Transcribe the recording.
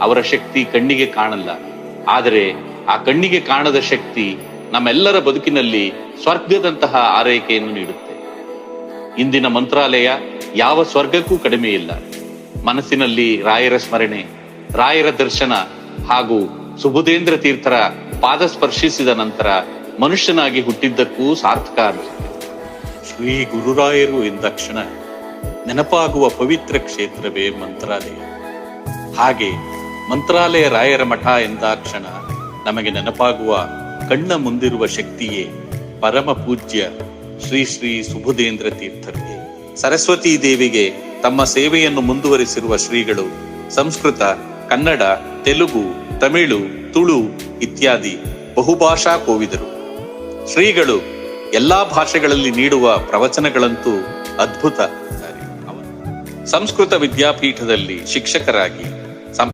ಅವರ ಶಕ್ತಿ ಕಣ್ಣಿಗೆ ಕಾಣಲ್ಲ. ಆದರೆ ಆ ಕಣ್ಣಿಗೆ ಕಾಣದ ಶಕ್ತಿ ನಮ್ಮೆಲ್ಲರ ಬದುಕಿನಲ್ಲಿ ಸ್ವರ್ಗದಂತಹ ಆರೈಕೆಯನ್ನು ನೀಡುತ್ತೆ. ಇಂದಿನ ಮಂತ್ರಾಲಯ ಯಾವ ಸ್ವರ್ಗಕ್ಕೂ ಕಡಿಮೆ ಇಲ್ಲ. ಮನಸ್ಸಿನಲ್ಲಿ ರಾಯರ ಸ್ಮರಣೆ, ರಾಯರ ದರ್ಶನ ಹಾಗೂ ಸುಬುಧೇಂದ್ರ ತೀರ್ಥರ ಪಾದ ಸ್ಪರ್ಶಿಸಿದ ನಂತರ ಮನುಷ್ಯನಾಗಿ ಹುಟ್ಟಿದ್ದಕ್ಕೂ ಸಾರ್ಥಕ ಅನಿಸುತ್ತೆ. ಶ್ರೀ ಗುರುರಾಯರು ಎಂದಾಕ್ಷಣ ನೆನಪಾಗುವ ಪವಿತ್ರ ಕ್ಷೇತ್ರವೇ ಮಂತ್ರಾಲಯ. ಹಾಗೆ ಮಂತ್ರಾಲಯ ರಾಯರ ಮಠ ಎಂದಾಕ್ಷಣ ನಮಗೆ ನೆನಪಾಗುವ ಕಣ್ಣ ಮುಂದಿರುವ ಶಕ್ತಿಯೇ ಪರಮ ಪೂಜ್ಯ ಶ್ರೀ ಶ್ರೀ ಸುಬುಧೇಂದ್ರ ತೀರ್ಥರಿಗೆ. ಸರಸ್ವತೀ ದೇವಿಗೆ ತಮ್ಮ ಸೇವೆಯನ್ನು ಮುಂದುವರಿಸಿರುವ ಶ್ರೀಗಳು ಸಂಸ್ಕೃತ, ಕನ್ನಡ, ತೆಲುಗು, ತಮಿಳು, ತುಳು ಇತ್ಯಾದಿ ಬಹುಭಾಷಾ ಕೋವಿದರು. ಶ್ರೀಗಳು ಎಲ್ಲಾ ಭಾಷೆಗಳಲ್ಲಿ ನೀಡುವ ಪ್ರವಚನಗಳಂತೂ ಅದ್ಭುತ. ಸಂಸ್ಕೃತ ವಿದ್ಯಾಪೀಠದಲ್ಲಿ ಶಿಕ್ಷಕರಾಗಿ